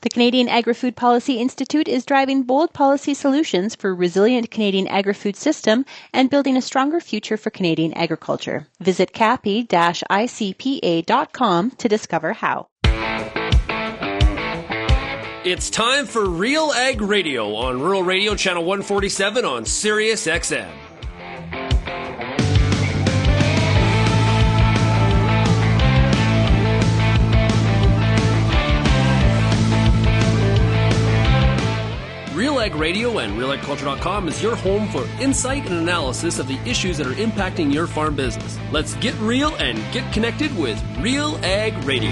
The Canadian Agri-Food Policy Institute is driving bold policy solutions for a resilient Canadian agri-food system and building a stronger future for Canadian agriculture. Visit capi-icpa.com to discover how. It's time for RealAg Radio on Rural Radio Channel 147 on Sirius XM. RealAg Radio and RealAgriculture.com is your home for insight and analysis of the issues that are impacting your farm business. Let's get real and get connected with RealAg Radio.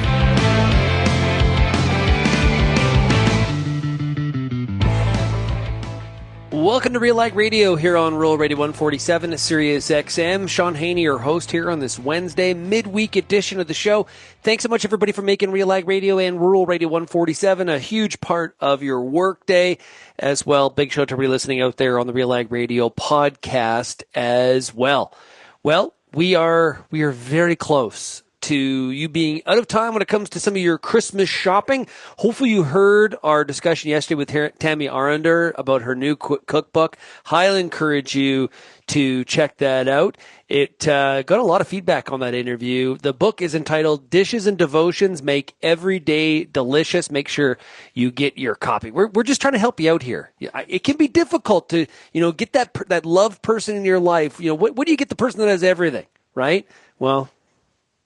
Welcome to RealAg Radio here on Rural Radio 147, Sirius XM. Shaun Haney, your host here on this Wednesday midweek edition of the show. Thanks so much, everybody, for making RealAg Radio and Rural Radio 147 a huge part of your workday as well. Big shout out to everybody listening out there on the RealAg Radio podcast as well. Well, we are very close to you being out of time when it comes to some of your Christmas shopping. Hopefully you heard our discussion yesterday with Tammy Arender about her new cookbook. Highly encourage you to check that out. It got a lot of feedback on that interview. The book is entitled Dishes and Devotions Make Every Day Delicious. Make sure you get your copy. We're just trying to help you out here. It can be difficult to, get that loved person in your life. What do you get the person that has everything, right? Well,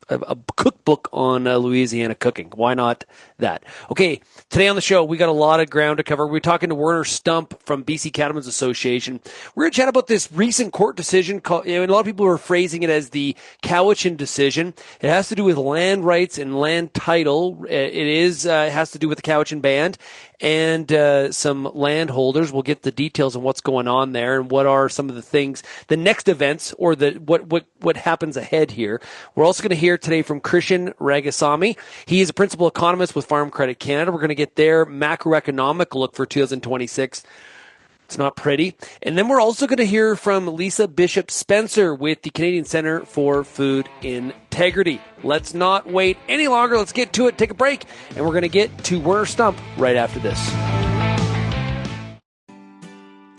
a cookbook on Louisiana cooking. Why not that? Okay, today on the show, we got a lot of ground to cover. We're talking to Werner Stump from BC Cattlemen's Association. We're going to chat about this recent court decision. A lot of people are phrasing it as the Cowichan decision. It has to do with land rights and land title. It has to do with the Cowichan band and some landholders. We'll get the details on what's going on there and what are some of the things, the next events, or what happens ahead here. We're also going to hear today from Krishen Rangasamy. He is a principal economist with Farm Credit Canada. We're going to get their macroeconomic look for 2026. It's not pretty. And then we're also going to hear from Lisa Bishop-Spencer with the Canadian Centre for Food Integrity. Let's not wait any longer. Let's get to it. Take a break. And we're going to get to Werner Stump right after this.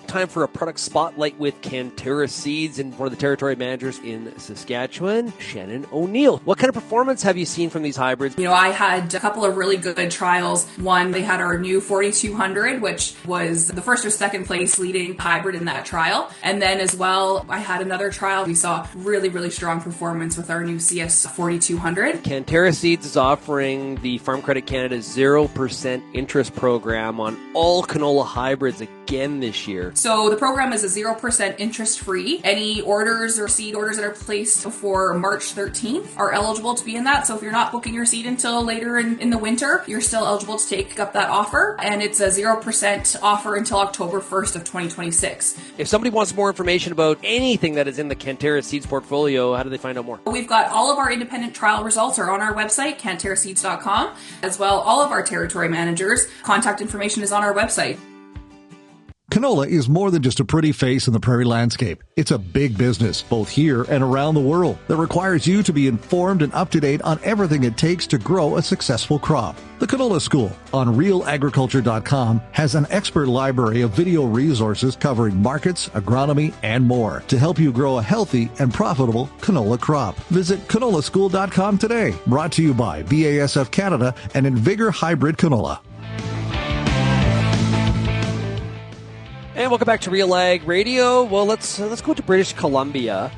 Time for a product spotlight with Canterra Seeds and one of the territory managers in Saskatchewan, Shannon O'Neill. What kind of performance have you seen from these hybrids? I had a couple of really good trials. One, they had our new 4200, which was the first or second place leading hybrid in that trial. And then as well, I had another trial. We saw really, really strong performance with our new CS 4200. Canterra Seeds is offering the Farm Credit Canada 0% interest program on all canola hybrids again this year. So the program is a 0% interest free. Any orders or seed orders that are placed before March 13th are eligible to be in that. So if you're not booking your seed until later in the winter, you're still eligible to take up that offer. And it's a 0% offer until October 1st of 2026. If somebody wants more information about anything that is in the Canterra Seeds portfolio, how do they find out more? We've got all of our independent trial results are on our website, canterraseeds.com. As well, all of our territory managers' contact information is on our website. Canola is more than just a pretty face in the prairie landscape. It's a big business, both here and around the world, that requires you to be informed and up to date on everything it takes to grow a successful crop. The Canola School on RealAgriculture.com has an expert library of video resources covering markets, agronomy, and more to help you grow a healthy and profitable canola crop. Visit CanolaSchool.com today. Brought to you by BASF Canada and Invigor Hybrid Canola. And welcome back to RealAg Radio. Well, let's go to British Columbia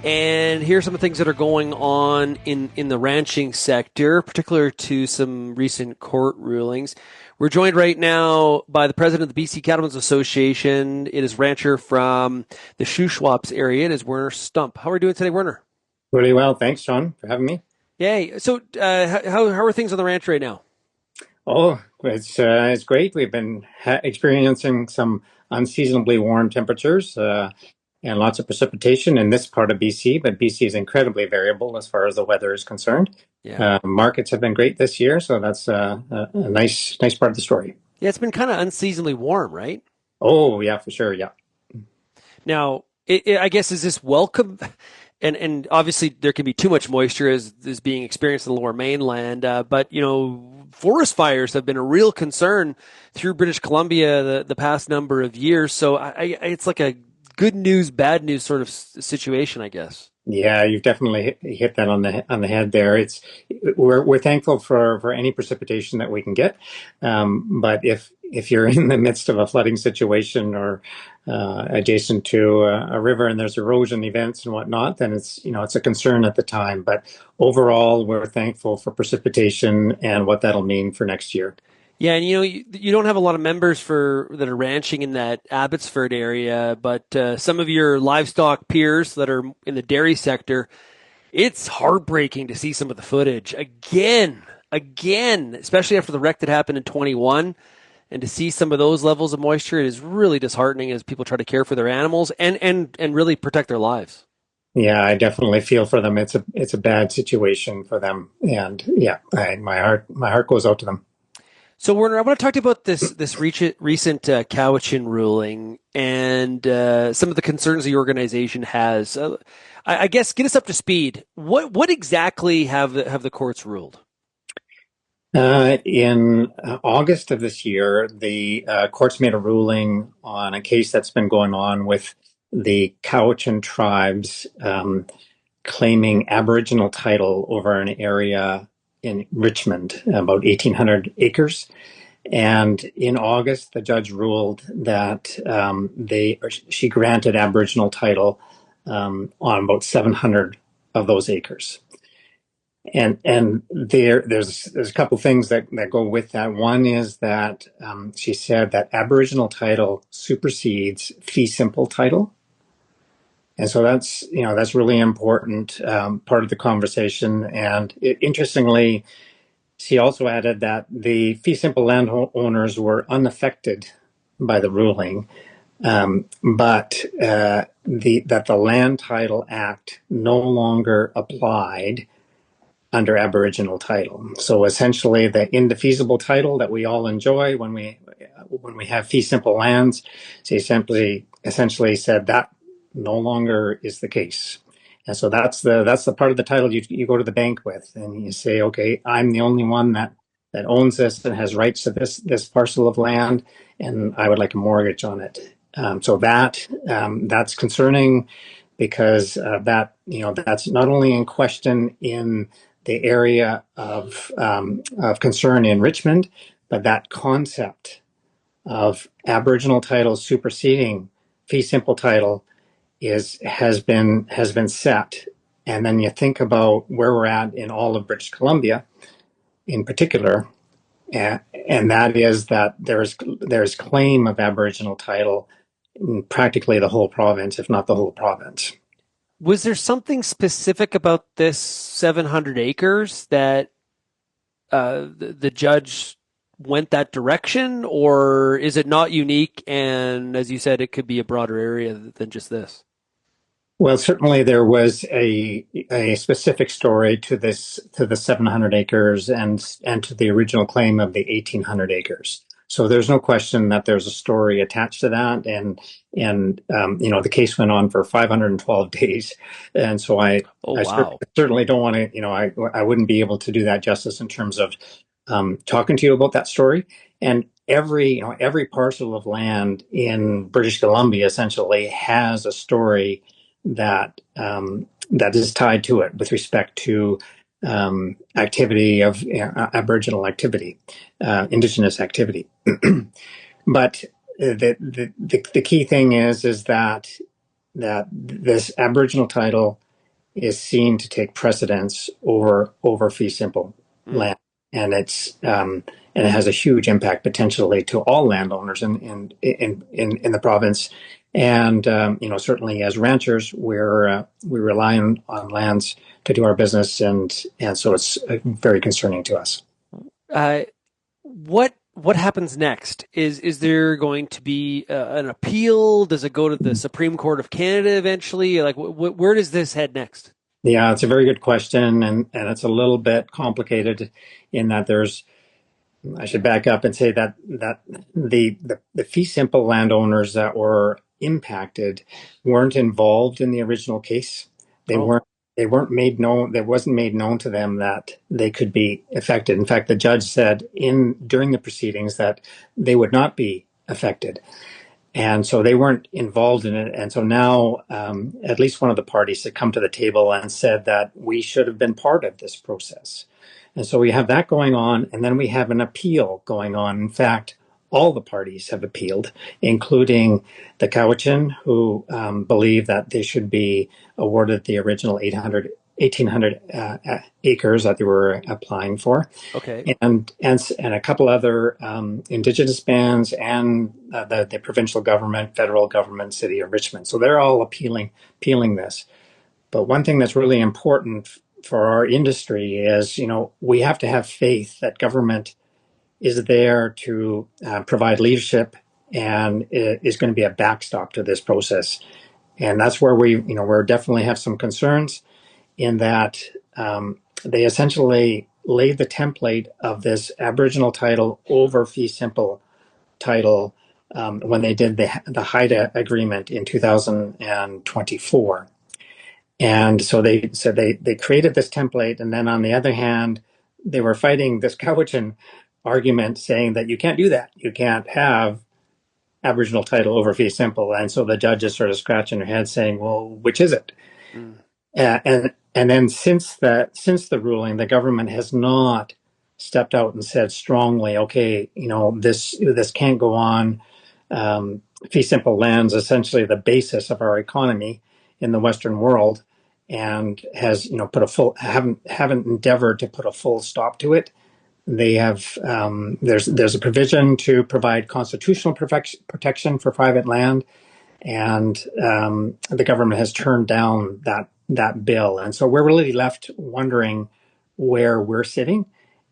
and hear some of the things that are going on in the ranching sector, particular to some recent court rulings. We're joined right now by the president of the BC Cattlemen's Association. It is rancher from the Shuswaps area. It is Werner Stump. How are we doing today, Werner? Really well. Thanks, Shaun, for having me. Yay. So how are things on the ranch right now? Oh, it's great. We've been experiencing some unseasonably warm temperatures and lots of precipitation in this part of BC, but BC is incredibly variable as far as the weather is concerned. Yeah. Markets have been great this year, so that's a nice part of the story. Yeah, it's been kind of unseasonably warm, right? Oh, yeah, for sure, yeah. Now, I guess, is this welcome? And obviously there can be too much moisture as is being experienced in the lower mainland. But forest fires have been a real concern through British Columbia the past number of years. So it's like a good news, bad news sort of situation, I guess. Yeah, you've definitely hit that on the head there. We're thankful for any precipitation that we can get, but if you're in the midst of a flooding situation or adjacent to a river and there's erosion events and whatnot, then it's a concern at the time. But overall, we're thankful for precipitation and what that'll mean for next year. Yeah, and you don't have a lot of members that are ranching in that Abbotsford area, but some of your livestock peers that are in the dairy sector, it's heartbreaking to see some of the footage again, especially after the wreck that happened in 21, and to see some of those levels of moisture, it is really disheartening as people try to care for their animals and really protect their lives. Yeah, I definitely feel for them. It's a bad situation for them, and yeah, my heart goes out to them. So, Werner, I want to talk to you about this recent Cowichan ruling and some of the concerns the organization has. I guess get us up to speed. What exactly have the courts ruled? In August of this year, the courts made a ruling on a case that's been going on with the Cowichan tribes claiming Aboriginal title over an area in Richmond, about 1,800 acres. And in August, the judge ruled that she granted Aboriginal title on about 700 of those acres. And there's a couple things that go with that. One is that she said that Aboriginal title supersedes fee simple title. And so that's really important part of the conversation. And interestingly, she also added that the fee simple landowners were unaffected by the ruling, but that the Land Title Act no longer applied under Aboriginal title. So essentially, the indefeasible title that we all enjoy when we have fee simple lands, she essentially said that no longer is the case. And so that's the part of the title you go to the bank with, and you say, okay, I'm the only one that owns this and has rights to this parcel of land, and I would like a mortgage on it. So that's concerning because that's not only in question in the area of concern in Richmond, but that concept of Aboriginal title superseding fee simple title has been set. And then you think about where we're at in all of British Columbia, in particular, and that is that there's claim of Aboriginal title in practically the whole province, if not the whole province. Was there something specific about this 700 acres that the judge went that direction, or is it not unique? And as you said, it could be a broader area than just this. Well, certainly there was a specific story to the 700 acres and to the original claim of the 1,800 acres. So there's no question that there's a story attached to that, and the case went on for 512 days, and so I certainly don't want to, I wouldn't be able to do that justice in terms of talking to you about that story. And every parcel of land in British Columbia essentially has a story that is tied to it with respect to activity of Aboriginal activity, Indigenous activity. But the key thing is that this Aboriginal title is seen to take precedence over fee simple land, and it has a huge impact potentially to all landowners in the province. And certainly as ranchers, we rely on lands to do our business, and so it's very concerning to us. What happens next? Is there going to be an appeal? Does it go to the Supreme Court of Canada eventually? Like, where does this head next? Yeah, it's a very good question, and it's a little bit complicated in that I should back up and say that the fee simple landowners that were impacted weren't involved in the original case. Oh. They weren't made known. It wasn't made known to them that they could be affected. In fact, the judge said during the proceedings that they would not be affected. And so they weren't involved in it. And so now at least one of the parties had come to the table and said that we should have been part of this process. And so we have that going on. And then we have an appeal going on. In fact, all the parties have appealed, including the Cowichan, who believe that they should be awarded the original 1,800 acres that they were applying for. Okay. And a couple other Indigenous bands and the provincial government, federal government, city of Richmond. So they're all appealing this. But one thing that's really important for our industry is, we have to have faith that government is there to provide leadership and is going to be a backstop to this process. And that's where we definitely have some concerns in that they essentially laid the template of this Aboriginal title over fee simple title when they did the HIDA agreement in 2024. And so they created this template, and then on the other hand, they were fighting this Cowichan argument saying that you can't do that. You can't have Aboriginal title over fee simple. And so the judge is sort of scratching her head saying, well, which is it? Mm. And then since the ruling, the government has not stepped out and said strongly, okay, this can't go on. Fee simple land's essentially the basis of our economy in the Western world, and has haven't endeavored to put a full stop to it. They have there's a provision to provide constitutional protection for private land, and the government has turned down that bill, and so we're really left wondering where we're sitting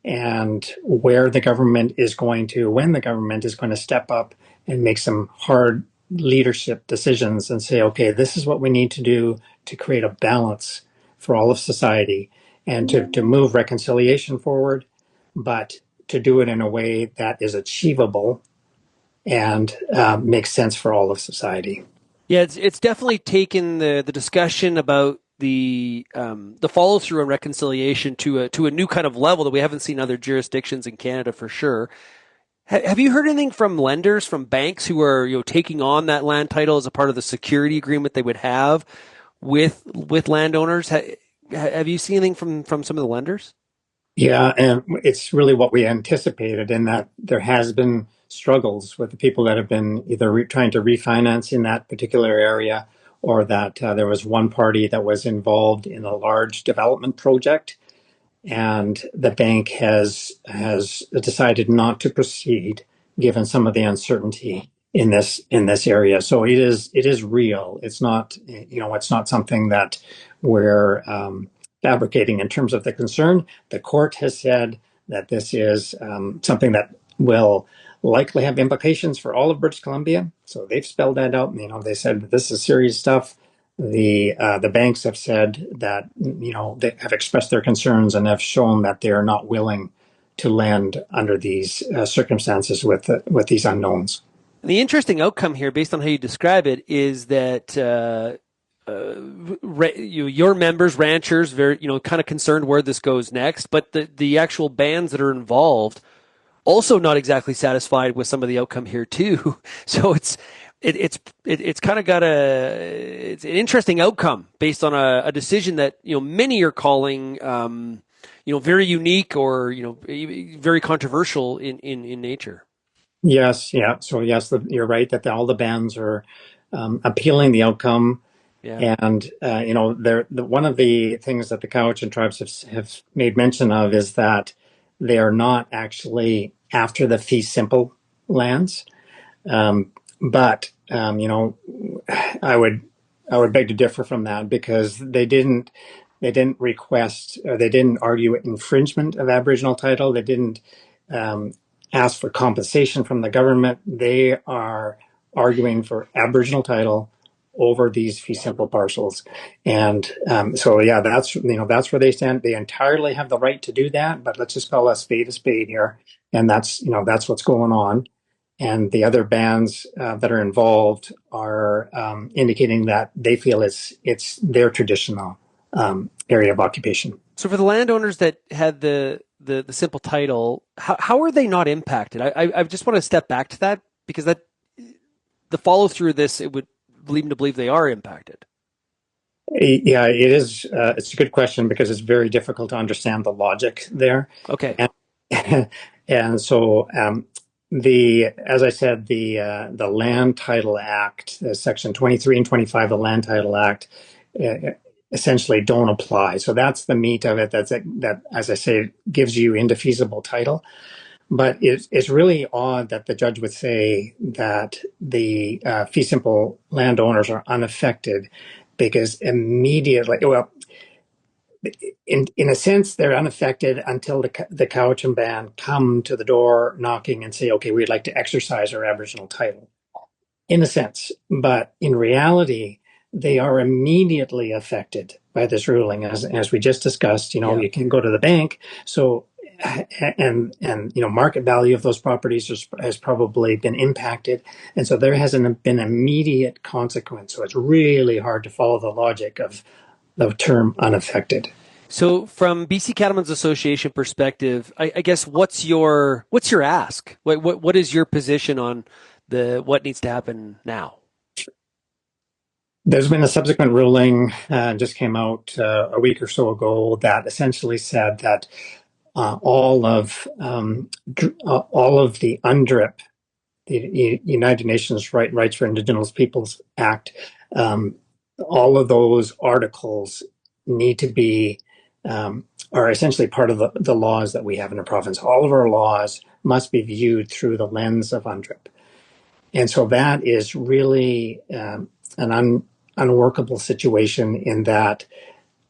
and when the government is going to step up and make some hard leadership decisions and say, okay, this is what we need to do to create a balance for all of society and to move reconciliation forward, but to do it in a way that is achievable and makes sense for all of society. Yeah, it's definitely taken the discussion about the follow through and reconciliation to a new kind of level that we haven't seen other jurisdictions in Canada for sure. Have you heard anything from lenders, from banks who are taking on that land title as a part of the security agreement they would have with landowners? Have you seen anything from some of the lenders? Yeah, and it's really what we anticipated, in that there has been struggles with the people that have been either trying to refinance in that particular area, or that there was one party that was involved in a large development project, and the bank has decided not to proceed given some of the uncertainty in this area. So it is real. It's not something that we're fabricating in terms of the concern. The court has said that this is something that will likely have implications for all of British Columbia. So they've spelled that out. They said that this is serious stuff. The banks have said that they have expressed their concerns and have shown that they are not willing to lend under these circumstances with these unknowns. The interesting outcome here, based on how you describe it, is that your members, ranchers, very kind of concerned where this goes next, but the actual bands that are involved also not exactly satisfied with some of the outcome here too. So it's kind of got it's an interesting outcome based on a decision that many are calling very unique or very controversial in nature. Yes, yeah. So yes, you're right that all the bands are appealing the outcome. Yeah. And one of the things that the Cowichan tribes have made mention of is that they are not actually after the fee simple lands. But I would beg to differ from that, because they didn't request, or they didn't argue infringement of Aboriginal title. They didn't ask for compensation from the government. They are arguing for Aboriginal title over these fee simple parcels, and so yeah, that's where they stand. They entirely have the right to do that, but let's just call a spade here, and that's what's going on. And the other bands that are involved are indicating that they feel it's their tradition now. area of occupation. So for the landowners that had the simple title, how are they not impacted? I just want to step back to that, because that the follow through of this, it would lead me to believe they are impacted. Yeah, it is. It's a good question, because it's very difficult to understand the logic there. Okay. And so, as I said, the Land Title Act, Section 23 and 25 of the Land Title Act, essentially don't apply. So that's the meat of it. That, as I say, gives you indefeasible title. But it's really odd that the judge would say that the fee simple landowners are unaffected, because immediately, well, in a sense, they're unaffected until the Cowichan band come to the door knocking and say, okay, we'd like to exercise our Aboriginal title, in a sense. But in reality, they are immediately affected by this ruling. As we just discussed, you can go to the bank. So, and market value of those properties has probably been impacted. And so there hasn't been immediate consequence. So it's really hard to follow the logic of the term unaffected. So from BC Cattlemen's Association perspective, I guess what's your ask? What is your position on what needs to happen now? There's been a subsequent ruling, just came out a week or so ago, that essentially said that all of the UNDRIP, the United Nations Rights for Indigenous Peoples Act, all of those articles need to be, are essentially part of the laws that we have in the province. All of our laws must be viewed through the lens of UNDRIP. And so that is really an unworkable situation, in that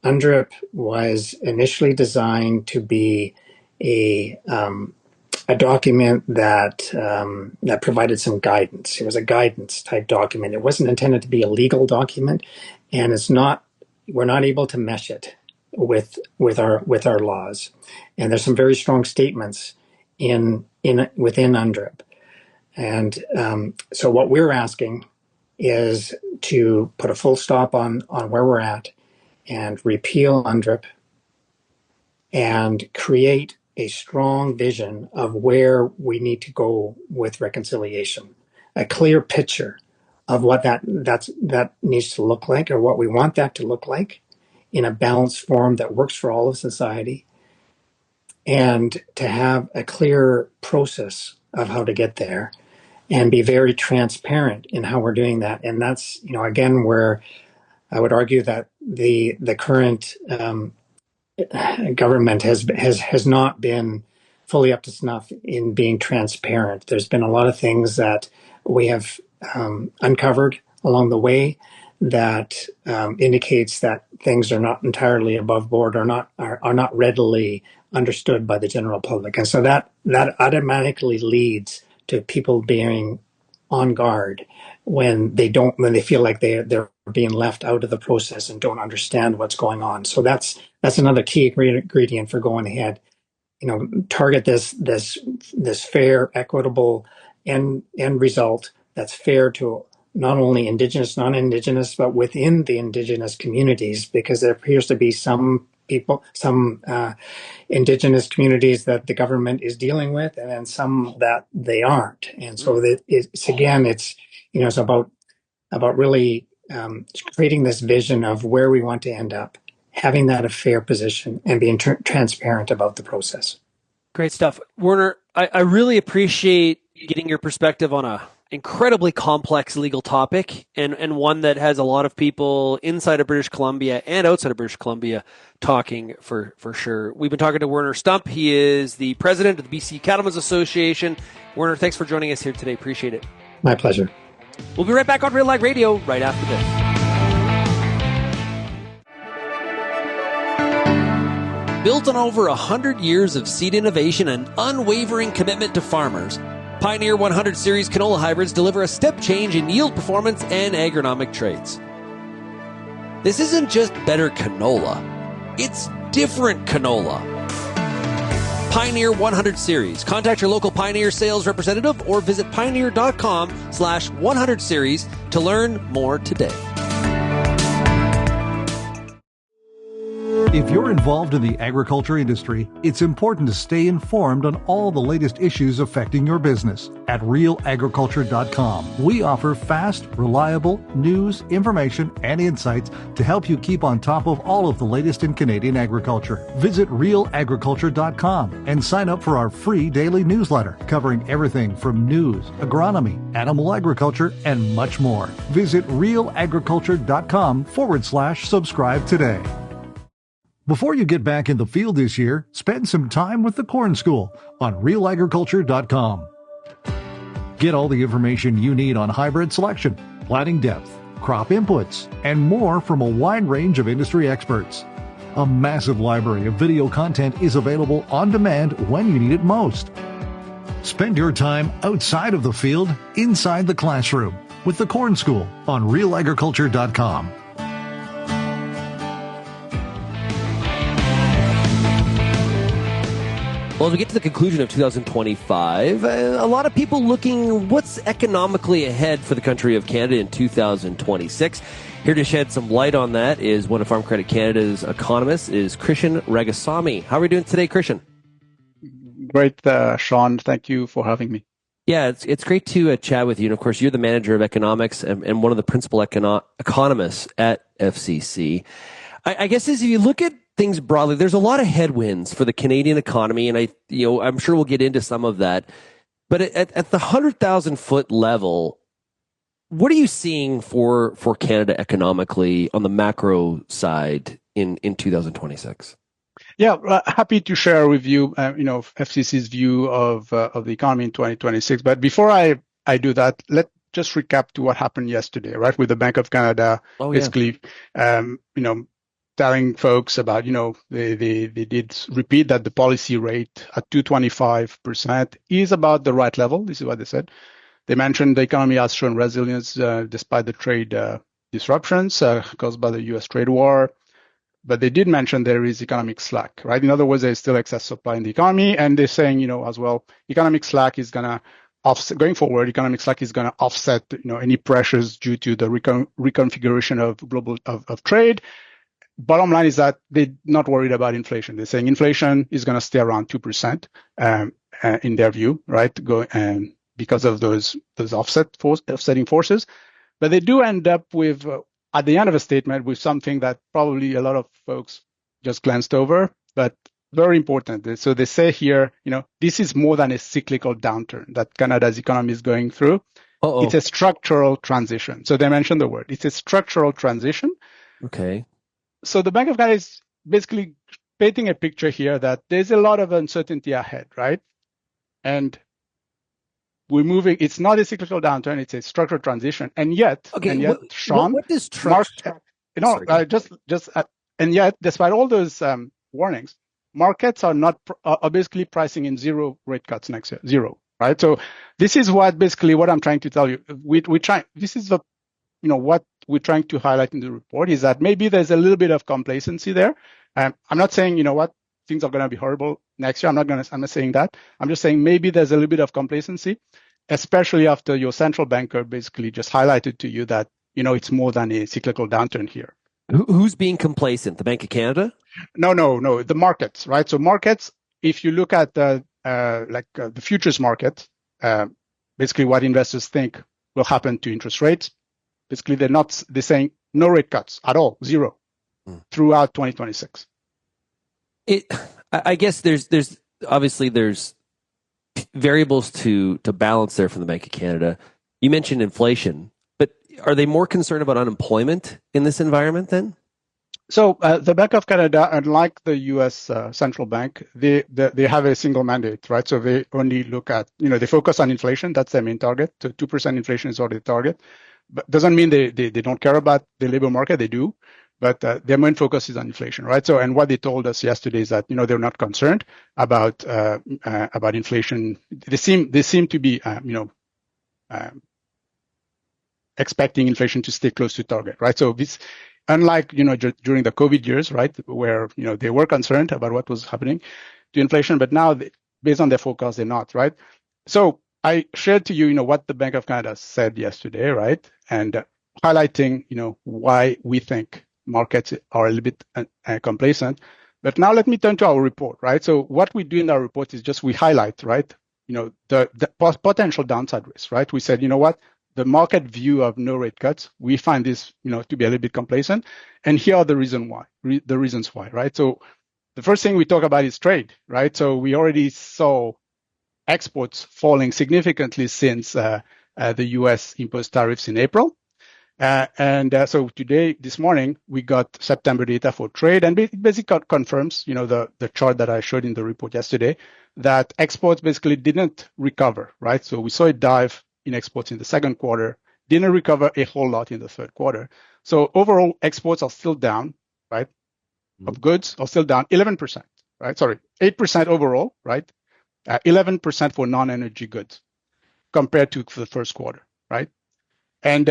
UNDRIP was initially designed to be a document that provided some guidance. It was a guidance type document. It wasn't intended to be a legal document, and we're not able to mesh it with our laws. And there's some very strong statements within UNDRIP. And so what we're asking is to put a full stop on where we're at and repeal UNDRIP and create a strong vision of where we need to go with reconciliation, a clear picture of what that needs to look like, or what we want that to look like, in a balanced form that works for all of society, and to have a clear process of how to get there, and be very transparent in how we're doing that. And that's, again, where I would argue that the current government has not been fully up to snuff in being transparent. There's been a lot of things that we have uncovered along the way that indicates that things are not entirely above board, or are not readily understood by the general public. And so that automatically leads to people being on guard when they feel like they're being left out of the process and don't understand what's going on. So that's another key ingredient for going ahead. Target this fair, equitable end result that's fair to not only Indigenous, non-Indigenous, but within the Indigenous communities, because there appears to be some Indigenous communities that the government is dealing with, and then some that they aren't. And so it's about really creating this vision of where we want to end up, having that a fair position, and being transparent about the process. Great stuff. Werner, I really appreciate getting your perspective on a incredibly complex legal topic, and one that has a lot of people inside of British Columbia and outside of British Columbia talking for sure. We've been talking to Werner Stump. He is the president of the BC Cattlemen's Association. Werner, thanks for joining us here today. Appreciate it. My pleasure. We'll be right back on RealAg Radio right after this. Built on over 100 years of seed innovation and unwavering commitment to farmers, Pioneer 100 Series canola hybrids deliver a step change in yield performance and agronomic traits. This isn't just better canola, it's different canola. Pioneer 100 Series. Contact your local Pioneer sales representative or visit pioneer.com/100 series to learn more today. If you're involved in the agriculture industry, it's important to stay informed on all the latest issues affecting your business. At RealAgriculture.com, we offer fast, reliable news, information, and insights to help you keep on top of all of the latest in Canadian agriculture. Visit RealAgriculture.com and sign up for our free daily newsletter covering everything from news, agronomy, animal agriculture, and much more. Visit RealAgriculture.com/subscribe today. Before you get back in the field this year, spend some time with the Corn School on RealAgriculture.com. Get all the information you need on hybrid selection, planting depth, crop inputs, and more from a wide range of industry experts. A massive library of video content is available on demand when you need it most. Spend your time outside of the field, inside the classroom, with the Corn School on RealAgriculture.com. Well, as we get to the conclusion of 2025, a lot of people looking what's economically ahead for the country of Canada in 2026. Here to shed some light on that is one of Farm Credit Canada's economists, is Krishen Rangasamy. How are we doing today, Krishen? Great, Shaun. Thank you for having me. Yeah, it's great to chat with you. And of course, you're the manager of economics and one of the principal economists at FCC. I guess as you look at things broadly, there's a lot of headwinds for the Canadian economy, and I'm sure we'll get into some of that. But at the 100,000 foot level, what are you seeing for Canada economically on the macro side in 2026? Yeah, happy to share with you, FCC's view of the economy in 2026. But before I do that, let's just recap to what happened yesterday, right? With the Bank of Canada, basically, telling folks about, they did repeat that the policy rate at 2.25% is about the right level. This is what they said. They mentioned the economy has shown resilience despite the trade disruptions caused by the U.S. trade war. But they did mention there is economic slack, right? In other words, there's still excess supply in the economy. And they're saying, as well, economic slack is going to offset, going forward, economic slack is going to offset, any pressures due to the reconfiguration of global of trade. Bottom line is that they're not worried about inflation. They're saying inflation is going to stay around 2% in their view, right? Because of those offsetting forces. But they do end up with, at the end of a statement, with something that probably a lot of folks just glanced over, but very important. So they say here, this is more than a cyclical downturn that Canada's economy is going through. Uh-oh. It's a structural transition. So they mentioned the word. It's a structural transition. Okay. So the Bank of Canada is basically painting a picture here that there's a lot of uncertainty ahead, right? And we're moving. It's not a cyclical downturn; it's a structural transition. And yet, Shaun, what does and yet, despite all those warnings, markets are basically pricing in zero rate cuts next year, zero, right? So this is what I'm trying to tell you. This is what we're trying to highlight in the report is that maybe there's a little bit of complacency there. I'm not saying, things are going to be horrible next year. I'm not saying that. I'm just saying maybe there's a little bit of complacency, especially after your central banker basically just highlighted to you that, it's more than a cyclical downturn here. Who's being complacent? The Bank of Canada? No. The markets, right? So markets, if you look at the futures market, basically what investors think will happen to interest rates, basically they're saying no rate cuts at all, zero, throughout 2026. I guess there's obviously variables to balance there from the Bank of Canada. You mentioned inflation, but are they more concerned about unemployment in this environment then? So the Bank of Canada, unlike the U.S. Central Bank, they have a single mandate, right? So they only look at, they focus on inflation. That's their main target. So 2% inflation is already the target. But doesn't mean they don't care about the labor market. They do. But their main focus is on inflation, right? So, and what they told us yesterday is that they're not concerned about inflation. They seem to be expecting inflation to stay close to target, right? So this, unlike during the COVID years, right, where they were concerned about what was happening to inflation, but now based on their forecast, they're not, right? So I shared to you, what the Bank of Canada said yesterday, right, and highlighting, why we think markets are a little bit complacent. But now let me turn to our report, right? So what we do in our report is just we highlight, right? The potential downside risk, right? We said, you know what? The market view of no rate cuts, we find this, to be a little bit complacent. And here are the reasons why, right? So the first thing we talk about is trade, right? So we already saw exports falling significantly since the US imposed tariffs in April. So this morning, we got September data for trade, and it basically confirms, the chart that I showed in the report yesterday, that exports basically didn't recover, right? So we saw a dive in exports in the second quarter, didn't recover a whole lot in the third quarter. So overall, exports are still down, right? Of goods are still down 11%, right? Sorry, 8% overall, right? 11% for non-energy goods compared to the first quarter, right? And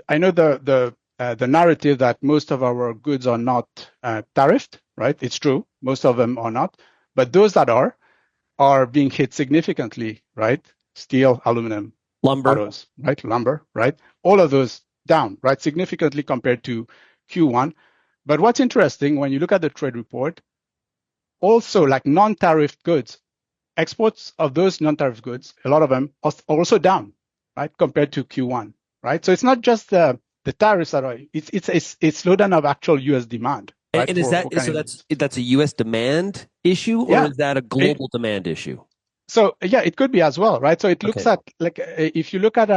I know the narrative that most of our goods are not tariffed, right? It's true, most of them are not, but those that are being hit significantly, right? Steel, aluminum, lumber, autos, right? Lumber, right? All of those down, right? Significantly compared to Q1. But what's interesting when you look at the trade report, also like non-tariff goods, exports of those non-tariff goods, a lot of them are also down, right? Compared to Q1, right? So it's not just the tariffs that are, it's a slowdown of actual US demand. Right? And that's a US demand issue, or is that a global demand issue? So it could be as well, right? So it looks at like if you look at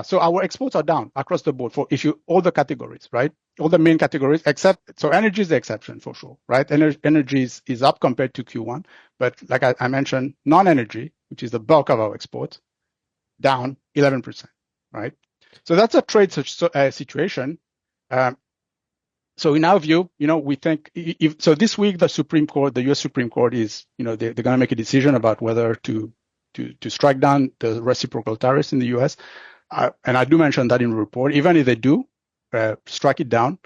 so our exports are down across the board for all the categories, right? All the main categories except energy is the exception for sure, right? Energy is up compared to Q1, but like I mentioned, non-energy, which is the bulk of our exports, down 11%, right? So that's a trade situation. So in our view, we think so this week, the US Supreme Court is, they're going to make a decision about whether to strike down the reciprocal tariffs in the US. And I do mention that in the report. Even if they do strike it down,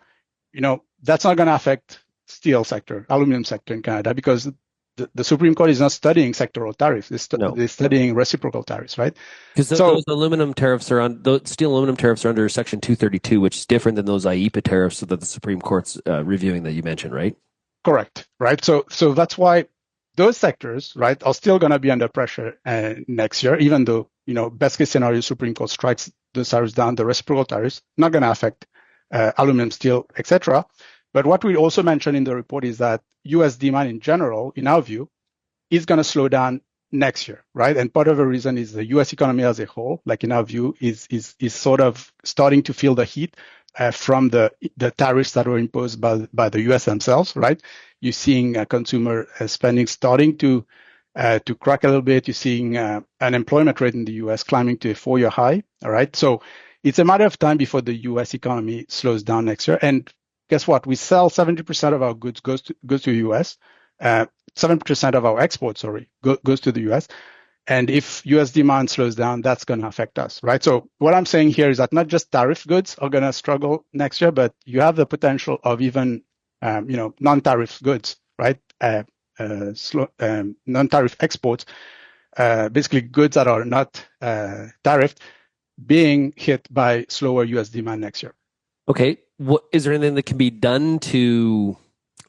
that's not going to affect steel sector, aluminum sector in Canada, because the Supreme Court is not studying sectoral tariffs. They're studying reciprocal tariffs, right? Because those aluminum tariffs those steel aluminum tariffs are under Section 232, which is different than those IEEPA tariffs that the Supreme Court's reviewing that you mentioned, right? Correct, right? So that's why those sectors, right, are still going to be under pressure next year, even though, best case scenario, Supreme Court strikes those tariffs down, the reciprocal tariffs, not going to affect aluminum, steel, etc. But what we also mentioned in the report is that US demand in general, in our view, is going to slow down next year, right? And part of the reason is the US economy as a whole, like in our view, is sort of starting to feel the heat from the tariffs that were imposed by the US themselves, right? You're seeing consumer spending starting to crack a little bit. You're seeing unemployment rate in the US climbing to a 4-year high, all right? So it's a matter of time before the US economy slows down next year. And guess what? We sell 70% of our goods goes to the US. 7% of our exports, goes to the US. And if US demand slows down, that's going to affect us, right? So what I'm saying here is that not just tariff goods are going to struggle next year, but you have the potential of even, non-tariff goods, right? Non-tariff exports, basically goods that are not tariffed, being hit by slower US demand next year. Okay. Is there anything that can be done to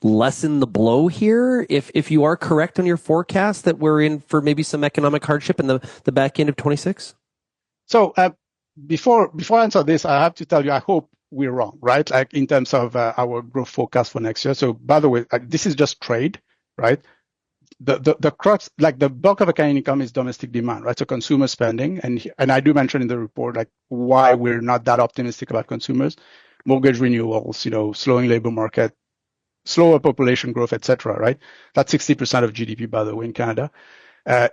lessen the blow here if you are correct on your forecast that we're in for maybe some economic hardship in the back end of 26? So before I answer this, I have to tell you, I hope we're wrong, right? Like in terms of our growth forecast for next year. So by the way, this is just trade, right? The crux, like the bulk of the Canadian income is domestic demand, right? So consumer spending, and I do mention in the report like why we're not that optimistic about consumers, mortgage renewals, slowing labor market, slower population growth, etc. Right? That's 60% of GDP, by the way, in Canada.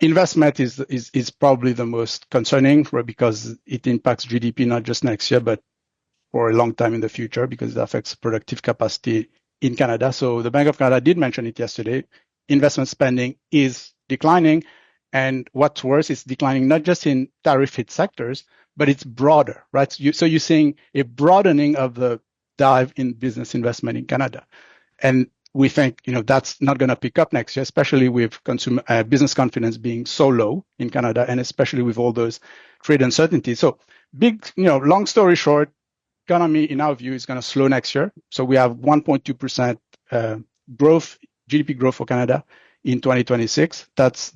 Investment is probably the most concerning, right, because it impacts GDP not just next year, but for a long time in the future, because it affects productive capacity in Canada. So the Bank of Canada did mention it yesterday. Investment spending is declining, and what's worse, it's declining not just in tariff-hit sectors, but it's broader, right? So you're seeing a broadening of the dive in business investment in Canada. And we think, that's not going to pick up next year, especially with consumer business confidence being so low in Canada, and especially with all those trade uncertainties. So long story short, economy, in our view, is going to slow next year. So we have 1.2% growth, GDP growth for Canada in 2026. That's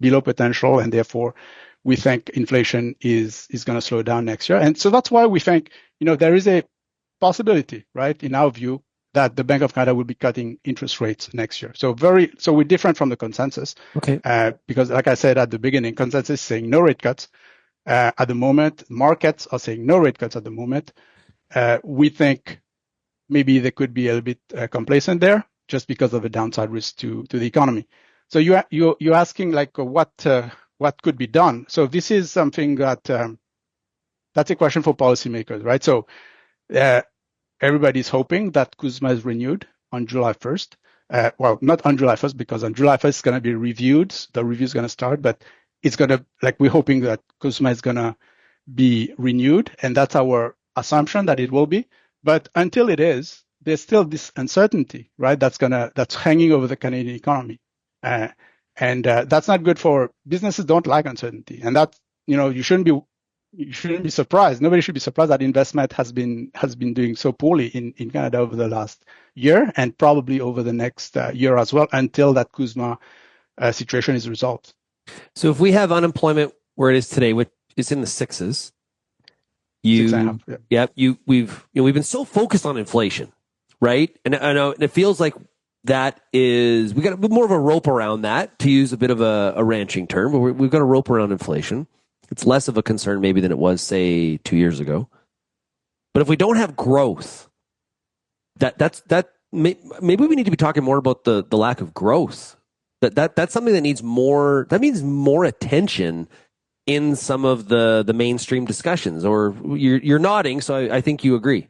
below potential, and therefore we think inflation is going to slow down next year. And so that's why we think, there is a possibility, right, in our view, that the Bank of Canada will be cutting interest rates next year. So we're different from the consensus. Okay. Because like I said at the beginning, consensus is saying no rate cuts at the moment. Markets are saying no rate cuts at the moment. We think maybe they could be a little bit complacent there just because of the downside risk to the economy. So you're asking like what could be done. So this is something that's a question for policymakers, right? So everybody's hoping that CUSMA is renewed on July 1st. Well, not on July 1st, because on July 1st it's going to be reviewed. The review is going to start, but it's going to, we're hoping that CUSMA is going to be renewed, and that's our assumption that it will be. But until it is, there's still this uncertainty, right? That's hanging over the Canadian economy. And that's not good for businesses. Don't like uncertainty. And that, you shouldn't be surprised. Nobody should be surprised that investment has been doing so poorly in Canada over the last year, and probably over the next year as well, until that CUSMA situation is resolved. So if we have unemployment where it is today, which is in the sixes, we've been so focused on inflation, right? And I know, and it feels like that is, we got a bit more of a rope around that, to use a bit of a ranching term, but we've got a rope around inflation. It's less of a concern maybe than it was, say, 2 years ago. But if we don't have growth, maybe we need to be talking more about the lack of growth. That's something that needs more. That means more attention in some of the mainstream discussions. Or you're nodding, so I think you agree.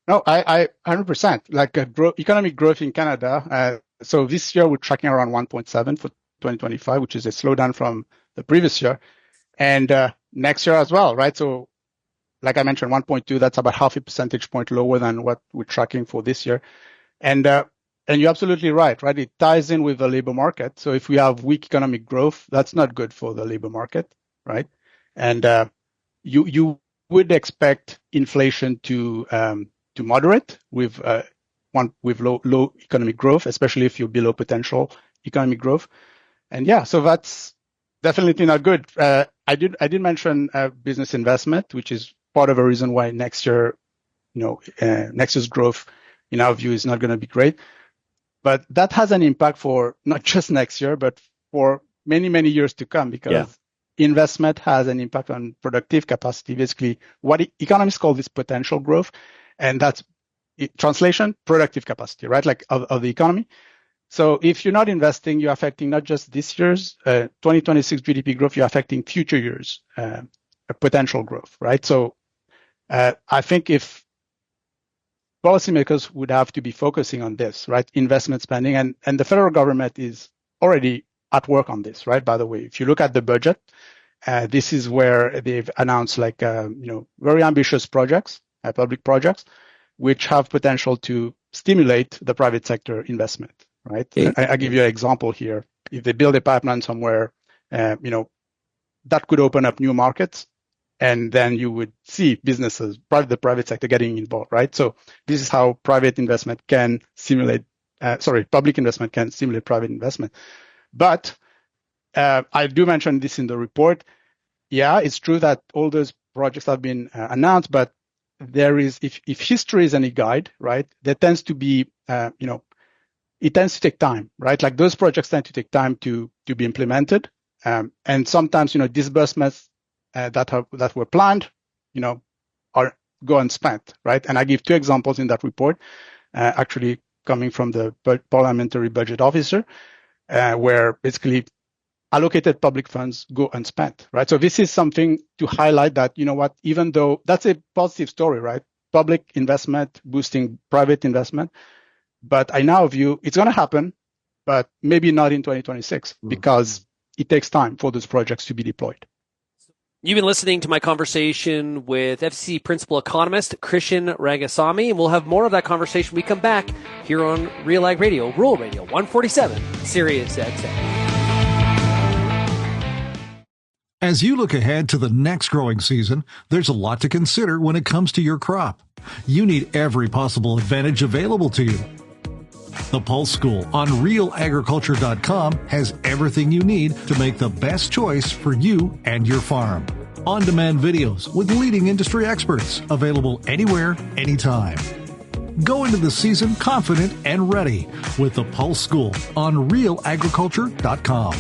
No, I 100%. Like economic growth in Canada. So this year we're tracking around 1.7 for 2025, which is a slowdown from the previous year. And next year as well, right? So like I mentioned, 1.2, that's about half a percentage point lower than what we're tracking for this year. And you're absolutely right? It ties in with the labor market. So if we have weak economic growth, that's not good for the labor market, right? And you would expect inflation to moderate with low economic growth, especially if you're below potential economic growth. And so that's definitely not good. I did mention business investment, which is part of a reason why next year, next year's growth, in our view, is not going to be great. But that has an impact for not just next year, but for many, many years to come, because investment has an impact on productive capacity. Basically, what economists call this potential growth, and that's translation, productive capacity, right? Like of the economy. So if you're not investing, you're affecting not just this year's 2026 GDP growth, you're affecting future years' potential growth, right? So I think if policymakers would have to be focusing on this, right? Investment spending, and the federal government is already at work on this, right? By the way, if you look at the budget, this is where they've announced very ambitious projects, public projects, which have potential to stimulate the private sector investment. Right. I give you an example here. If they build a pipeline somewhere, that could open up new markets, and then you would see businesses, the private sector getting involved. Right. So this is how public investment can stimulate private investment. But I do mention this in the report. Yeah, it's true that all those projects have been announced, but there is, if history is any guide, right, there tends to be, it tends to take time, right? Like those projects tend to take time to be implemented. And sometimes, disbursements that were planned, go unspent, right? And I give two examples in that report, actually coming from the parliamentary budget officer, where basically allocated public funds go unspent, right? So this is something to highlight that, even though that's a positive story, right? Public investment boosting private investment. But in our view, it's going to happen, but maybe not in 2026, because it takes time for those projects to be deployed. You've been listening to my conversation with FCC principal economist Krishen Rangasamy, and we'll have more of that conversation when we come back here on RealAg Radio, Rural Radio 147, Sirius XM. As you look ahead to the next growing season, there's a lot to consider when it comes to your crop. You need every possible advantage available to you. The Pulse School on RealAgriculture.com has everything you need to make the best choice for you and your farm. On-demand videos with leading industry experts available anywhere, anytime. Go into the season confident and ready with the Pulse School on RealAgriculture.com.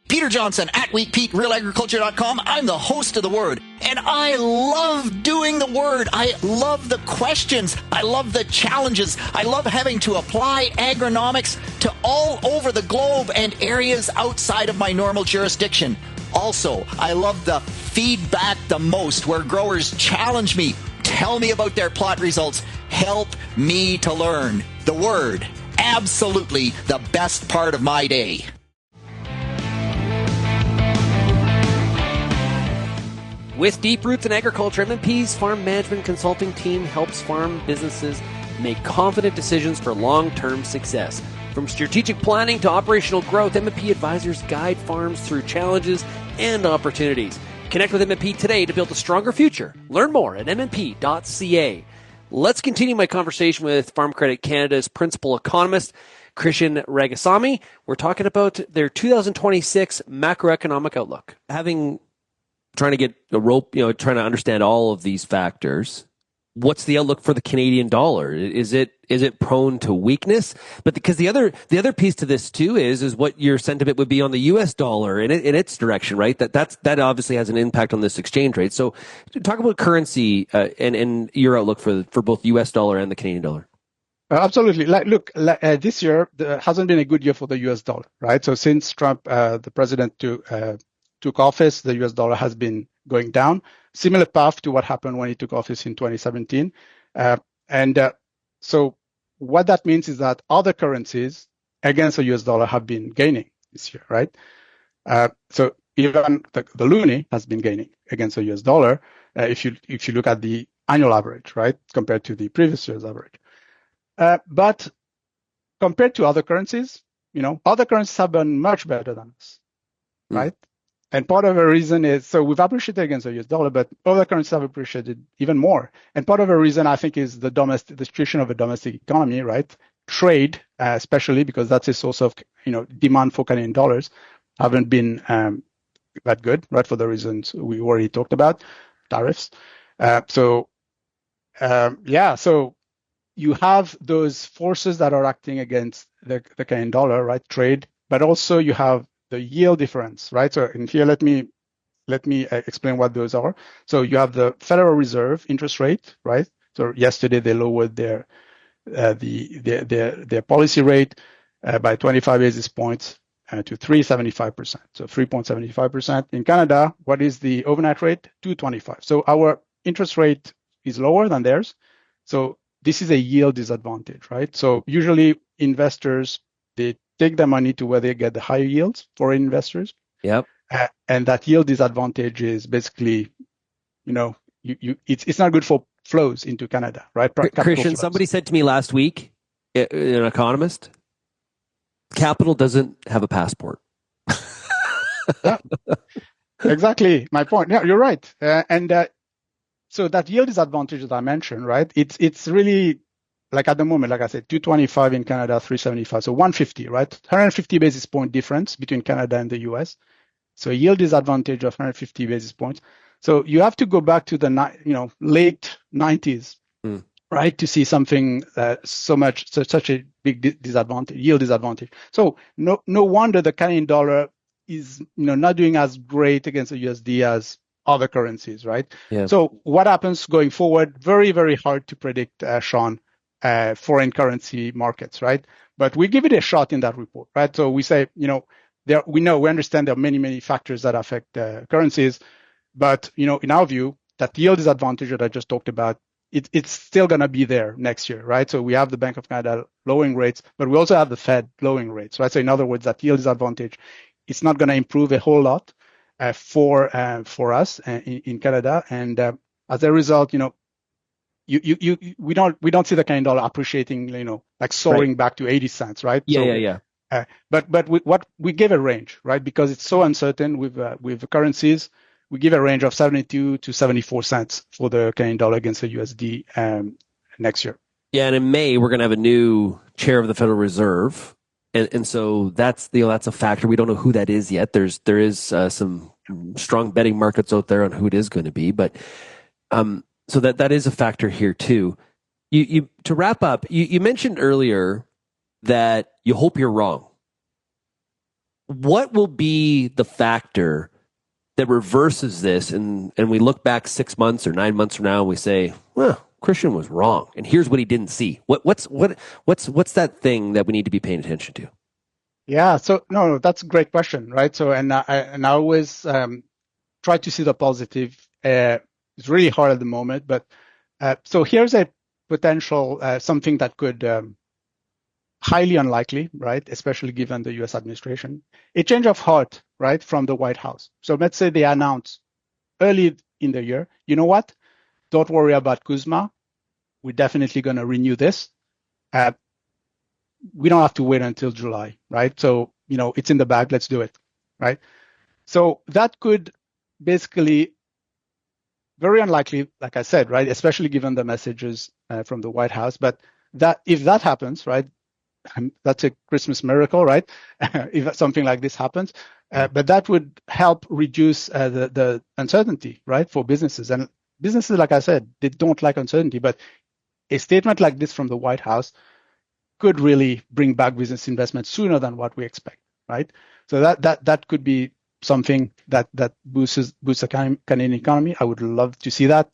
Peter Johnson at WheatPete, RealAgriculture.com. I'm the host of The Word, and I love doing The Word. I love the questions. I love the challenges. I love having to apply agronomics to all over the globe and areas outside of my normal jurisdiction. Also, I love the feedback the most, where growers challenge me, tell me about their plot results, help me to learn. The Word, absolutely the best part of my day. With deep roots in agriculture, M&P's farm management consulting team helps farm businesses make confident decisions for long-term success. From strategic planning to operational growth, M&P advisors guide farms through challenges and opportunities. Connect with M&P today to build a stronger future. Learn more at mmp.ca. Let's continue my conversation with Farm Credit Canada's principal economist, Krishen Rangasamy. We're talking about their 2026 macroeconomic outlook. Trying to get a rope, trying to understand all of these factors. What's the outlook for the Canadian dollar? Is it prone to weakness? But because the other piece to this too is what your sentiment would be on the U.S. dollar in its direction, right? That obviously has an impact on this exchange rate. So talk about currency and your outlook for both U.S. dollar and the Canadian dollar. Absolutely. This year hasn't been a good year for the U.S. dollar, right? So since Trump, the president, took office, the U.S. dollar has been going down. Similar path to what happened when he took office in 2017. So what that means is that other currencies against the U.S. dollar have been gaining this year, right? So even the loonie has been gaining against the U.S. dollar if you look at the annual average, right, compared to the previous year's average. But compared to other currencies, other currencies have been much better than us, right? And part of the reason is, so we've appreciated against the US dollar, but other currencies have appreciated even more. And part of the reason, I think, is the situation of the domestic economy, right? Trade, especially because that's a source of, demand for Canadian dollars, haven't been that good, right? For the reasons we already talked about, tariffs. So you have those forces that are acting against the Canadian dollar, right? Trade, but also you have the yield difference, right? So in here, let me explain what those are. So you have the Federal Reserve interest rate, right? So yesterday they lowered their policy rate by 25 basis points to 3.75%. So 3.75%. In Canada, what is the overnight rate? 2.25. So our interest rate is lower than theirs. So this is a yield disadvantage, right? So usually investors, they take the money to where they get the higher yields, foreign investors. Yep. And that yield disadvantage is basically, it's not good for flows into Canada, right? Krishen, somebody said to me last week, an economist, capital doesn't have a passport. Yeah, exactly my point. Yeah, you're right. So that yield disadvantage that I mentioned, right? It's really, like at the moment, like I said, 225 in Canada, 375. So 150, right? 150 basis point difference between Canada and the US. So a yield disadvantage of 150 basis points. So you have to go back to the late 90s, right, to see something such a big disadvantage, yield disadvantage. So no wonder the Canadian dollar is not doing as great against the USD as other currencies, right? Yeah. So what happens going forward? Very, very hard to predict, Shaun. Foreign currency markets, right? But we give it a shot in that report, right? So we say, we understand there are many, many factors that affect currencies, but in our view, that yield disadvantage that I just talked about, it's still going to be there next year, right? So we have the Bank of Canada lowering rates, but we also have the Fed lowering rates, right? So in other words, that yield disadvantage, it's not going to improve a whole lot for us in Canada, and as a result, we don't see the Canadian dollar appreciating, like soaring back to 80 cents, right? Yeah. But what we give a range, right? Because it's so uncertain with the currencies, we give a range of 72 to 74 cents for the Canadian dollar against the USD next year. Yeah, and in May we're going to have a new chair of the Federal Reserve, and so that's a factor. We don't know who that is yet. There is some strong betting markets out there on who it is going to be, but so that is a factor here too. You to wrap up, you mentioned earlier that you hope you're wrong. What will be the factor that reverses this, and we look back 6 months or 9 months from now and we say, well, Krishen was wrong, and here's what he didn't see. What's that thing that we need to be paying attention to? Yeah, so no, that's a great question, right? So and I always try to see the positive. It's really hard at the moment, but so here's a potential something that could highly unlikely, right? Especially given the U.S. administration, a change of heart, right, from the White House. So let's say they announce early in the year, you know what? Don't worry about CUSMA. We're definitely going to renew this. We don't have to wait until July, right? So, it's in the bag. Let's do it, right? So that could basically, very unlikely, like I said, right? Especially given the messages from the White House. But that if that happens, right, that's a Christmas miracle, right? If something like this happens. But that would help reduce the uncertainty, right, for businesses. And businesses, like I said, they don't like uncertainty. But a statement like this from the White House could really bring back business investment sooner than what we expect, right? So that could be something that boosts the Canadian economy. I would love to see that.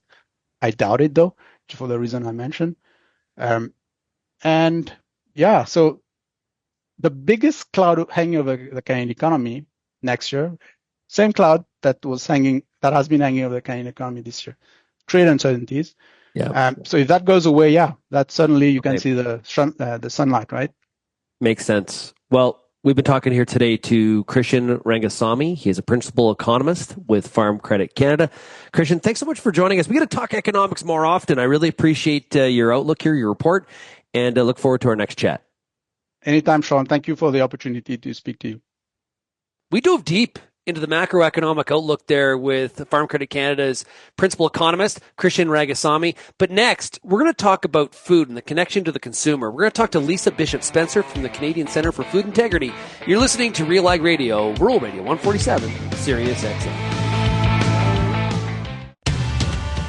I doubt it, though, for the reason I mentioned. And yeah, so the biggest cloud hanging over the Canadian economy next year, same cloud that has been hanging over the Canadian economy this year, trade uncertainties. Yeah. So if that goes away, that suddenly you can see the sunlight, right? Makes sense. Well, we've been talking here today to Krishen Rangasamy. He is a principal economist with Farm Credit Canada. Krishen, thanks so much for joining us. We got to talk economics more often. I really appreciate your outlook here, your report, and look forward to our next chat. Anytime, Shaun. Thank you for the opportunity to speak to you. We dove deep into the macroeconomic outlook there with Farm Credit Canada's principal economist, Krishen Rangasamy. But next, we're going to talk about food and the connection to the consumer. We're going to talk to Lisa Bishop-Spencer from the Canadian Centre for Food Integrity. You're listening to RealAg Radio, Rural Radio 147, Sirius XM.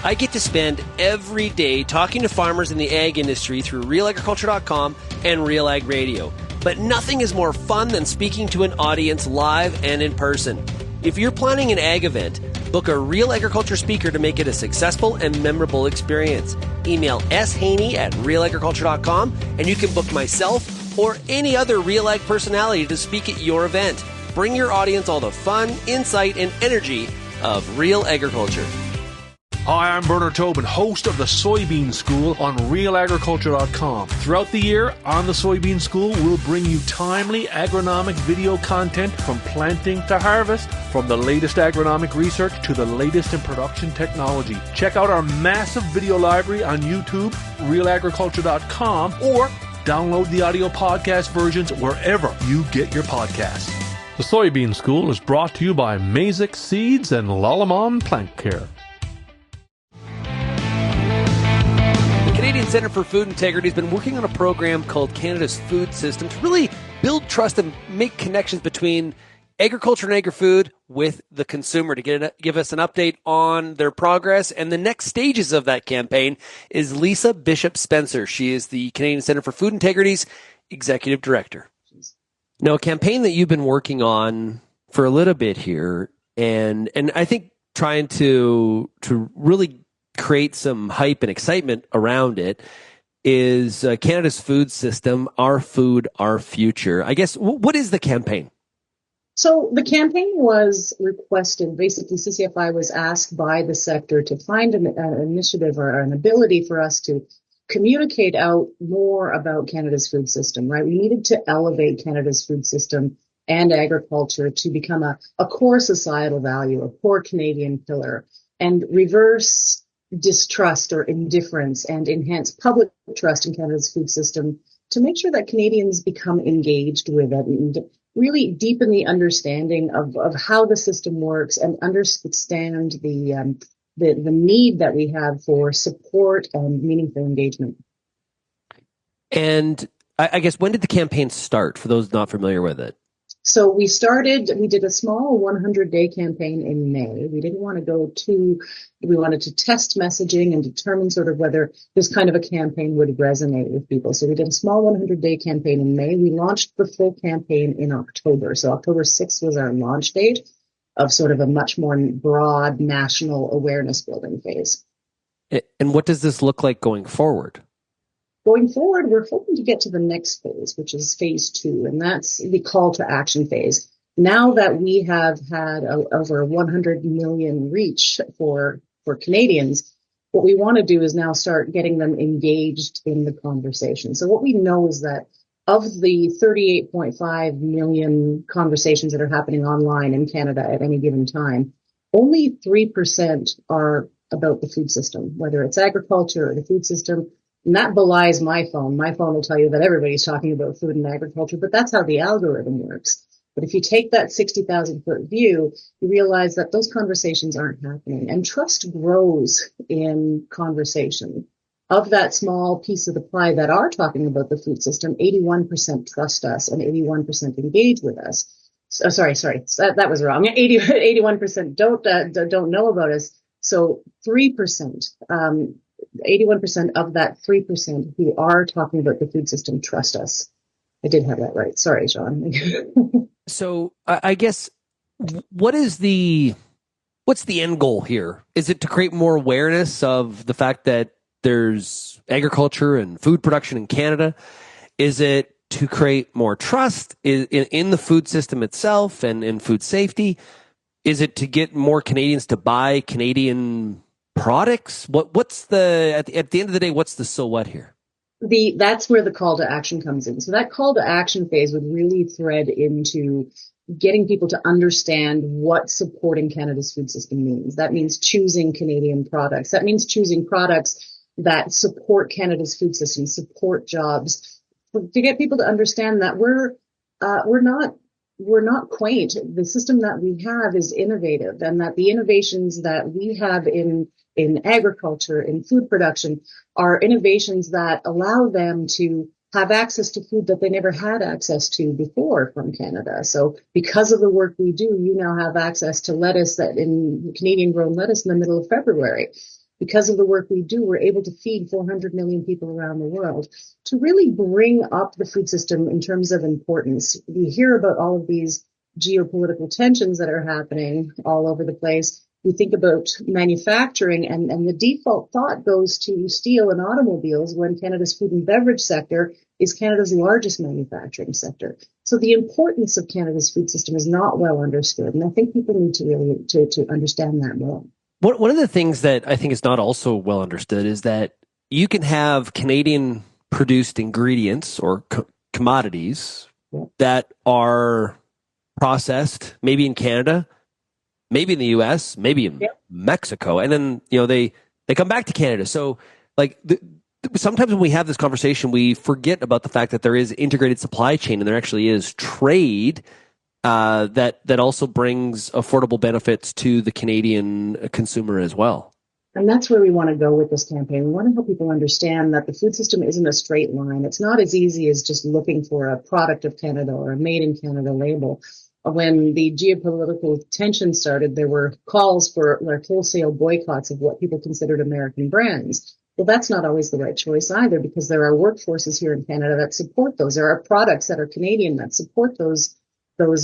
I get to spend every day talking to farmers in the ag industry through RealAgriculture.com and RealAg Radio. But nothing is more fun than speaking to an audience live and in person. If you're planning an ag event, book a Real Agriculture speaker to make it a successful and memorable experience. Email shaney@realagriculture.com and you can book myself or any other Real Ag personality to speak at your event. Bring your audience all the fun, insight, and energy of Real Agriculture. Hi, I'm Werner Tobin, host of the Soybean School on RealAgriculture.com. Throughout the year, on the Soybean School, we'll bring you timely agronomic video content from planting to harvest, from the latest agronomic research to the latest in production technology. Check out our massive video library on YouTube, RealAgriculture.com, or download the audio podcast versions wherever you get your podcasts. The Soybean School is brought to you by Mazik Seeds and Lalamon Plant Care. Canadian Centre for Food Integrity has been working on a program called Canada's Food System to really build trust and make connections between agriculture and agri-food with the consumer. To give us an update on their progress and the next stages of that campaign is Lisa Bishop-Spencer. She is the Canadian Centre for Food Integrity's Executive Director. Now, a campaign that you've been working on for a little bit here, and I think trying to really create some hype and excitement around it is Canada's Food System, Our Food, Our Future. I guess, what is the campaign? So the campaign was requested. Basically, CCFI was asked by the sector to find an initiative or an ability for us to communicate out more about Canada's food system, right? We needed to elevate Canada's food system and agriculture to become a core societal value, a core Canadian pillar, and reverse distrust or indifference and enhance public trust in Canada's food system to make sure that Canadians become engaged with it and really deepen the understanding of how the system works and understand the need that we have for support and meaningful engagement. And I guess, when did the campaign start, for those not familiar with it? So we did a small 100-day campaign in May. We didn't want to we wanted to test messaging and determine sort of whether this kind of a campaign would resonate with people. So we did a small 100-day campaign in May. We launched the full campaign in October. So October 6th was our launch date of sort of a much more broad national awareness building phase. And what does this look like going forward? Going forward, we're hoping to get to the next phase, which is phase 2, and that's the call to action phase. Now that we have had over 100 million reach for Canadians, what we want to do is now start getting them engaged in the conversation. So what we know is that of the 38.5 million conversations that are happening online in Canada at any given time, only 3% are about the food system, whether it's agriculture or the food system. And that belies my phone. My phone will tell you that everybody's talking about food and agriculture, but that's how the algorithm works. But if you take that 60,000 foot view, you realize that those conversations aren't happening. And trust grows in conversation. Of that small piece of the pie that are talking about the food system, 81% trust us and 81% engage with us. So, sorry, that was wrong. 81% don't know about us. So 3%. 81% of that 3% who are talking about the food system trust us. I did have that right. Sorry, Shaun. So I guess, what's the end goal here? Is it to create more awareness of the fact that there's agriculture and food production in Canada? Is it to create more trust in the food system itself and in food safety? Is it to get more Canadians to buy Canadian products? What's at the end of the day, what's the so what here? That's where the call to action comes in. So that call to action phase would really thread into getting people to understand what supporting Canada's food system means. That means choosing Canadian products. That means choosing products that support Canada's food system, support jobs, to get people to understand that we're not quaint. The system that we have is innovative, and that the innovations that we have in agriculture, in food production, are innovations that allow them to have access to food that they never had access to before from Canada. So because of the work we do, you now have access to lettuce, that in Canadian grown lettuce, in the middle of February. Because of the work we do, we're able to feed 400 million people around the world. To really bring up the food system in terms of importance, we hear about all of these geopolitical tensions that are happening all over the place. We think about manufacturing, and the default thought goes to steel and automobiles, when Canada's food and beverage sector is Canada's largest manufacturing sector. So the importance of Canada's food system is not well understood, and I think people need to really to understand that more. One of the things that I think is not also well understood is that you can have Canadian produced ingredients or commodities that are processed maybe in Canada, maybe in the US, maybe in Mexico, and then they come back to Canada. So like sometimes when we have this conversation, we forget about the fact that there is integrated supply chain and there actually is trade that also brings affordable benefits to the Canadian consumer as well. And that's where we want to go with this campaign. We want to help people understand that the food system isn't a straight line. It's not as easy as just looking for a product of Canada or a made in Canada label. When the geopolitical tension started, there were calls for like wholesale boycotts of what people considered American brands. Well, that's not always the right choice either, because there are workforces here in Canada that support those. There are products that are Canadian that support those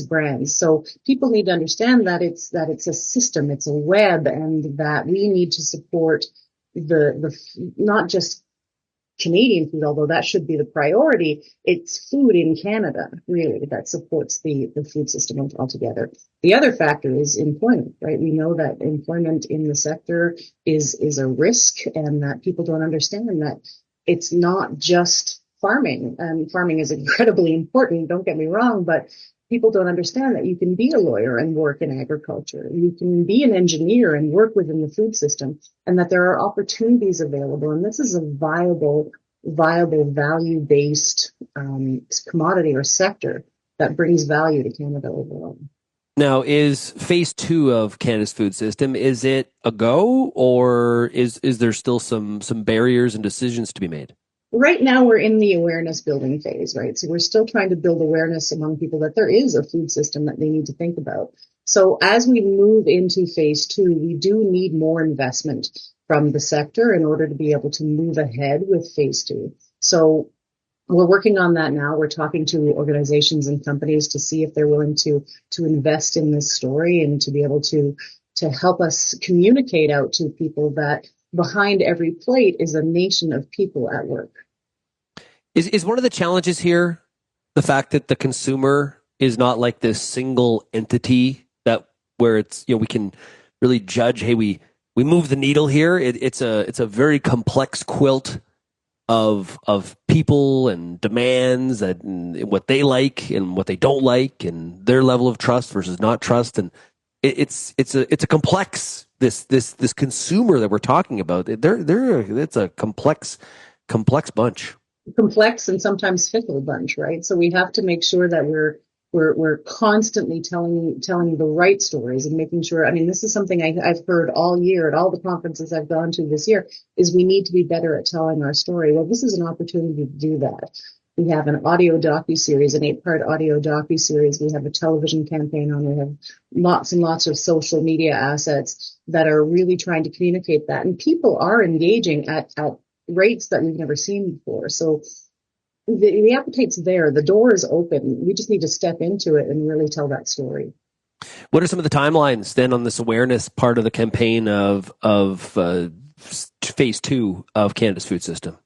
brands. So people need to understand that it's a system, it's a web, and that we need to support the not just Canadian food, although that should be the priority. It's food in Canada, really, that supports the food system altogether. The other factor is employment, right? We know that employment in the sector is a risk, and that people don't understand that it's not just farming. And farming is incredibly important, don't get me wrong, but people don't understand that you can be a lawyer and work in agriculture. You can be an engineer and work within the food system, and that there are opportunities available. And this is a viable viable, value-based commodity or sector that brings value to Canada overall. Now, is phase 2 of Canada's food system, is it a go, or is there still some barriers and decisions to be made? Right now, we're in the awareness building phase, right? So we're still trying to build awareness among people that there is a food system that they need to think about. So as we move into phase 2, we do need more investment from the sector in order to be able to move ahead with phase 2. So we're working on that now. We're talking to organizations and companies to see if they're willing to invest in this story and to be able to help us communicate out to people that behind every plate is a nation of people at work. Is one of the challenges here the fact that the consumer is not like this single entity where it's, we can really judge, hey, we move the needle here. It's a very complex quilt of people and demands and what they like and what they don't like and their level of trust versus not trust, and it's a complex this consumer that we're talking about. It's a complex bunch. Complex and sometimes fickle bunch, right? So we have to make sure that we're constantly telling the right stories and making sure. I mean, this is something I've heard all year at all the conferences I've gone to this year, is we need to be better at telling our story. Well, this is an opportunity to do that. We have an audio docuseries, an 8-part audio docuseries. We have a television campaign on. We have lots and lots of social media assets that are really trying to communicate that. And people are engaging at rates that we've never seen before. So the appetite's there. The door is open. We just need to step into it and really tell that story. What are some of the timelines then on this awareness part of the campaign of phase 2 of Canada's food system?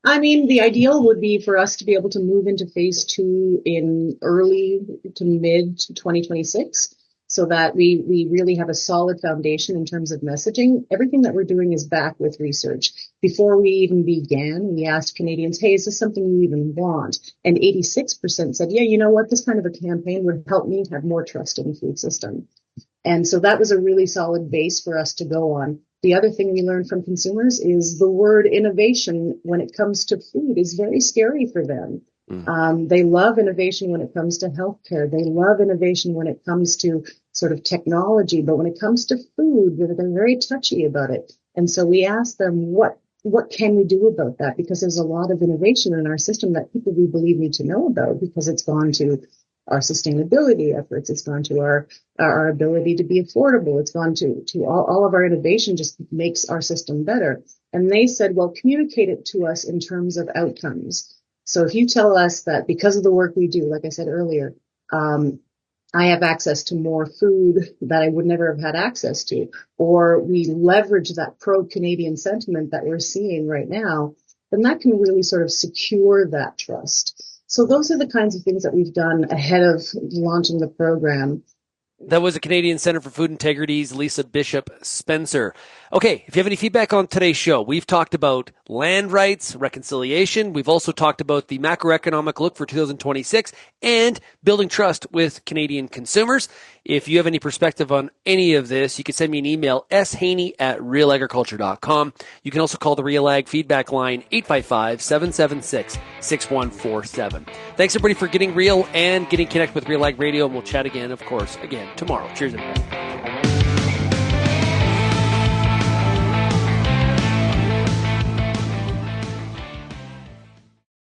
I mean, the ideal would be for us to be able to move into phase 2 in early to mid 2026, so that we really have a solid foundation in terms of messaging. Everything that we're doing is backed with research. Before we even began, we asked Canadians, hey, is this something you even want? And 86% said, yeah, you know what, this kind of a campaign would help me have more trust in the food system. And so that was a really solid base for us to go on. The other thing we learned from consumers is the word innovation when it comes to food is very scary for them. They love innovation when it comes to healthcare. They love innovation when it comes to sort of technology, but when it comes to food, they're very touchy about it. And so we asked them, what can we do about that? Because there's a lot of innovation in our system that people we believe need to know about, because it's gone to our sustainability efforts. It's gone to our ability to be affordable. It's gone to all of our innovation just makes our system better. And they said, well, communicate it to us in terms of outcomes. So if you tell us that because of the work we do, like I said earlier, I have access to more food that I would never have had access to, or we leverage that pro-Canadian sentiment that we're seeing right now, then that can really sort of secure that trust. So those are the kinds of things that we've done ahead of launching the program. That was a Canadian Centre for Food Integrity's Lisa Bishop Spencer. Okay, if you have any feedback on today's show, we've talked about land rights, reconciliation. We've also talked about the macroeconomic look for 2026 and building trust with Canadian consumers. If you have any perspective on any of this, you can send me an email, shaney@realagriculture.com. You can also call the RealAg feedback line, 855-776-6147. Thanks, everybody, for getting real and getting connected with RealAg Radio, and we'll chat again, of course, tomorrow. Cheers, everybody.